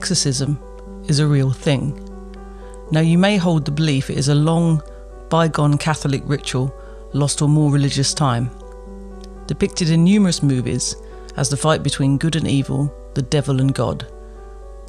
exorcism is a real thing. Now, you may hold the belief it is a long, bygone Catholic ritual lost to a more religious time, depicted in numerous movies as the fight between good and evil, the devil and God.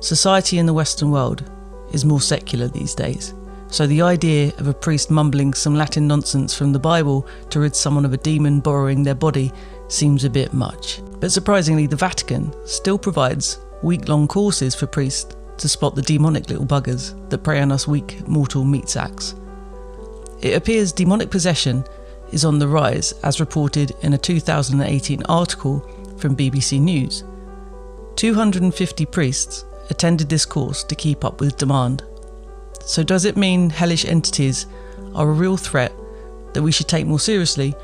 Society in the Western world is more secular these days, so the idea of a priest mumbling some Latin nonsense from the Bible to rid someone of a demon borrowing their body seems a bit much. But surprisingly, the Vatican still provides week-long courses for priests to spot the demonic little buggers that prey on us weak mortal meat sacks. It appears demonic possession is on the rise, as reported in a 2018 article from BBC News. 250 priests attended this course to keep up with demand. So does it mean hellish entities are a real threat that we should take more seriously,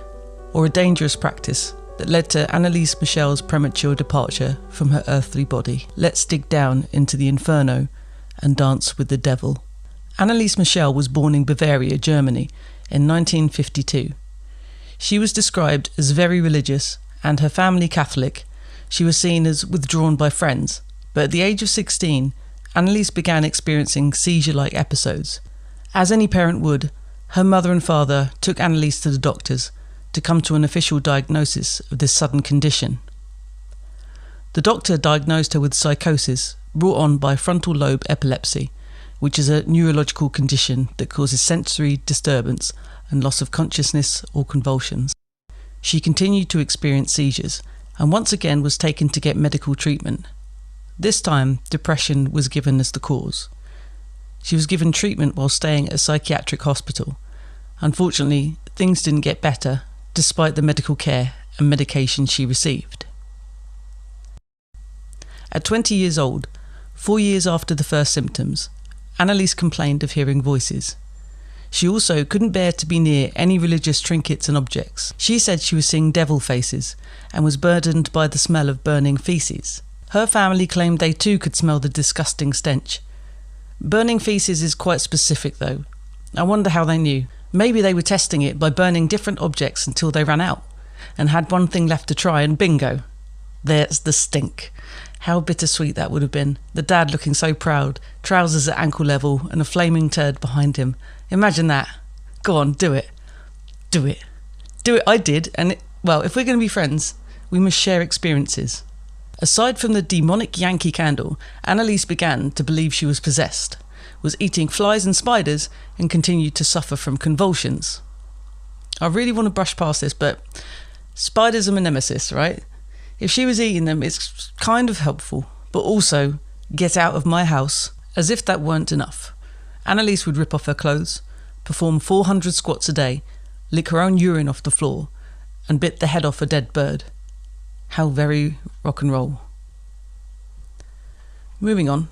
or a dangerous practice that led to Annaliese Michel's premature departure from her earthly body? Let's dig down into the inferno and dance with the devil. Annaliese Michel was born in Bavaria, Germany in 1952. She was described as very religious and her family Catholic. She was seen as withdrawn by friends, but at the age of 16, Annaliese began experiencing seizure-like episodes. As any parent would, her mother and father took Annaliese to the doctors to come to an official diagnosis of this sudden condition. The doctor diagnosed her with psychosis brought on by frontal lobe epilepsy, which is a neurological condition that causes sensory disturbance and loss of consciousness or convulsions. She continued to experience seizures and once again was taken to get medical treatment. This time, depression was given as the cause. She was given treatment while staying at a psychiatric hospital. Unfortunately, things didn't get better, despite the medical care and medication she received. At 20 years old, 4 years after the first symptoms, Annaliese complained of hearing voices. She also couldn't bear to be near any religious trinkets and objects. She said she was seeing devil faces and was burdened by the smell of burning feces. Her family claimed they too could smell the disgusting stench. Burning feces is quite specific though. I wonder how they knew. Maybe they were testing it by burning different objects until they ran out and had one thing left to try, and bingo, there's the stink. How bittersweet that would have been. The dad looking so proud, trousers at ankle level and a flaming turd behind him. Imagine that. Go on, do it. Do it. Do it. I did, and well, if we're going to be friends, we must share experiences. Aside from the demonic Yankee Candle, Annaliese began to believe she was possessed, was eating flies and spiders, and continued to suffer from convulsions. I really want to brush past this, but spiders are my nemesis, right? If she was eating them, it's kind of helpful, but also get out of my house. As if that weren't enough, Annaliese would rip off her clothes, perform 400 squats a day, lick her own urine off the floor, and bit the head off a dead bird. How very rock and roll. Moving on.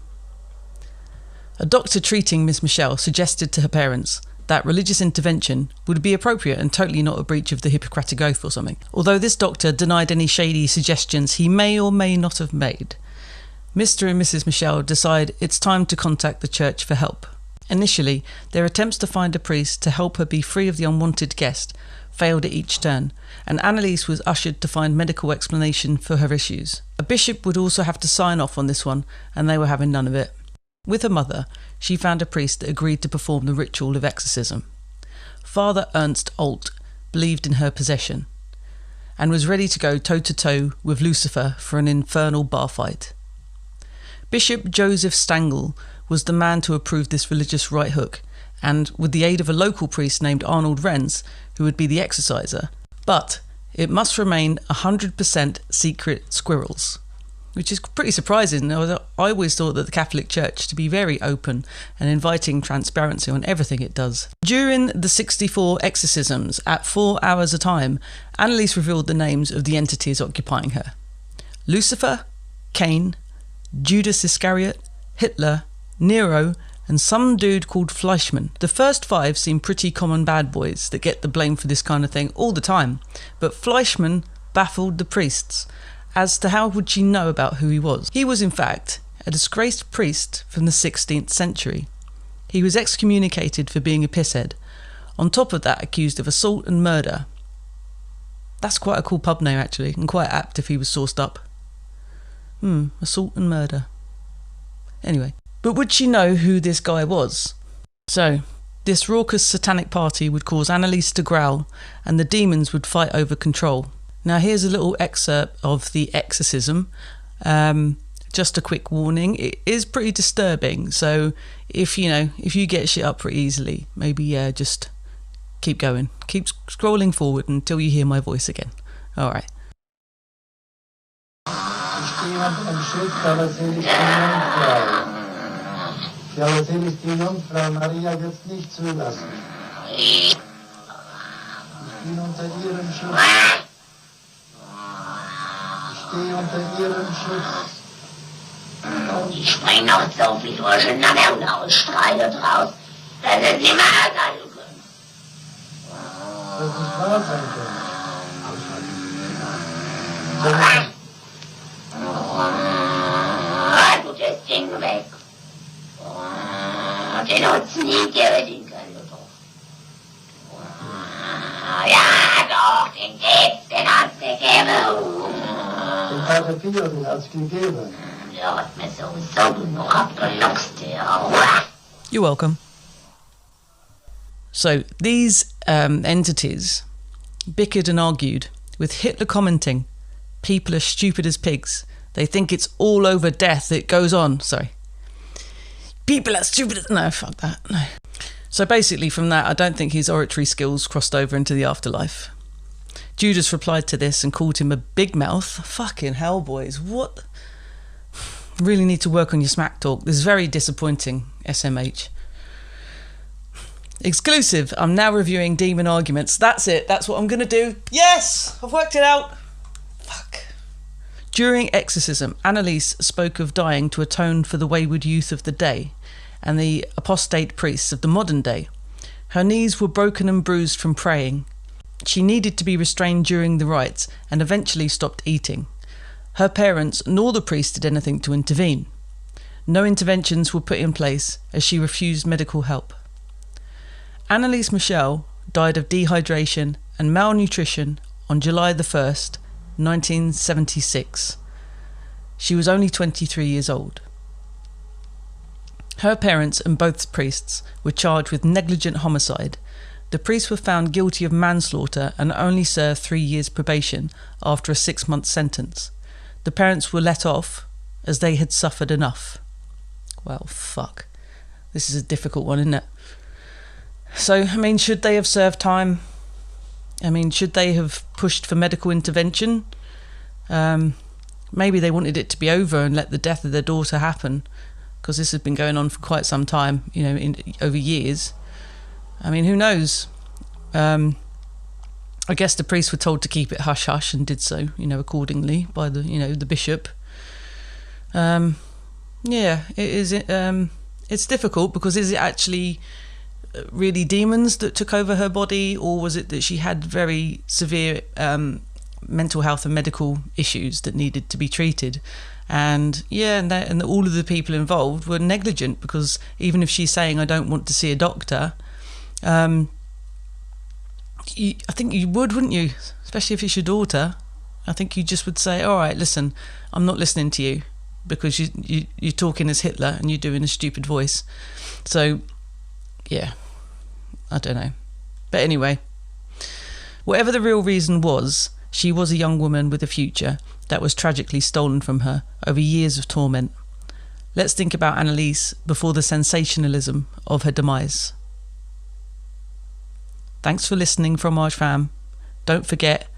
A doctor treating Miss Michel suggested to her parents that religious intervention would be appropriate and totally not a breach of the Hippocratic Oath or something, although this doctor denied any shady suggestions he may or may not have made. Mr. and Mrs. Michel decide it's time to contact the church for help. Initially, their attempts to find a priest to help her be free of the unwanted guest failed at each turn, and Annaliese was ushered to find medical explanation for her issues. A bishop would also have to sign off on this one, and they were having none of it. With her mother, she found a priest that agreed to perform the ritual of exorcism. Father Ernst Alt believed in her possession, and was ready to go toe-to-toe with Lucifer for an infernal bar fight. Bishop Joseph Stangl was the man to approve this religious right hook, and with the aid of a local priest named Arnold Renz, who would be the exorciser. But it must remain 100% secret squirrels, which is pretty surprising. I always thought that the Catholic Church to be very open and inviting transparency on everything it does. During the 64 exorcisms at 4 hours a time, Annaliese revealed the names of the entities occupying her: Lucifer, Cain, Judas Iscariot, Hitler, Nero, and some dude called Fleischmann. The first 5 seem pretty common bad boys that get the blame for this kind of thing all the time, but Fleischmann baffled the priests as to how would she know about who he was. He was in fact a disgraced priest from the 16th century. He was excommunicated for being a pisshead, on top of that accused of assault and murder. That's quite a cool pub name actually, and quite apt if he was sourced up. Assault and murder. Anyway, but would she know who this guy was? So, this raucous satanic party would cause Annaliese to growl, and the demons would fight over control. Now here's a little excerpt of the exorcism. Just a quick warning, it is pretty disturbing, so if you get shit up pretty easily, maybe just keep going. Keep scrolling forward until you hear my voice again. Alright. Ja, aber will ich die Jungfrau Maria jetzt nicht zulassen. Ich bin unter ihrem Schutz. Ich stehe unter ihrem Schutz. Und ich spring noch so viel durcheinander und schreie draus, dass es nicht mehr sein können. Dass es nicht wahr sein kann. Du das Ding weg. Den Nutzen nie geben können, doch. Ja, doch, den gibt's, den hat's gegeben. Den Pater Pio, den hat's gegeben. Der hat mir sowieso genug abgeluchst, der. You're welcome. So, these entities bickered and argued, with Hitler commenting, "People are stupid as pigs. They think it's all over death. It goes on." Sorry. People are stupid. No, fuck that. No. So basically from that, I don't think his oratory skills crossed over into the afterlife. Judas replied to this and called him a big mouth. Fucking hell, boys. What? Really need to work on your smack talk. This is very disappointing, SMH. Exclusive. I'm now reviewing demon arguments. That's it. That's what I'm going to do. Yes! I've worked it out. Fuck. During exorcism, Annaliese spoke of dying to atone for the wayward youth of the day and the apostate priests of the modern day. Her knees were broken and bruised from praying. She needed to be restrained during the rites and eventually stopped eating. Her parents nor the priest did anything to intervene. No interventions were put in place as she refused medical help. Annaliese Michel died of dehydration and malnutrition on July the 1st, 1976. She was only 23 years old. Her parents and both priests were charged with negligent homicide. The priests were found guilty of manslaughter and only served 3 years probation after a 6-month sentence. The parents were let off as they had suffered enough. Well, fuck. This is a difficult one, isn't it? So, should they have served time? Should they have pushed for medical intervention? Maybe they wanted it to be over and let the death of their daughter happen, because this has been going on for quite some time, over years. Who knows? I guess the priests were told to keep it hush-hush and did so, accordingly by the bishop. Yeah, it is. It's difficult because is it actually really demons that took over her body, or was it that she had very severe mental health and medical issues that needed to be treated? And all of the people involved were negligent, because even if she's saying, "I don't want to see a doctor," I think you would, wouldn't you? Especially if it's your daughter. I think you just would say, "All right, listen, I'm not listening to you because you're talking as Hitler and you're doing a stupid voice." So, yeah, I don't know. But anyway, whatever the real reason was, she was a young woman with a future that was tragically stolen from her over years of torment. Let's think about Annaliese before the sensationalism of her demise. Thanks for listening, Fromage Fam. Don't forget,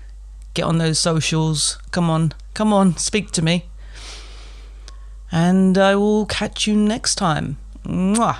get on those socials. Come on, speak to me. And I will catch you next time. Mwah.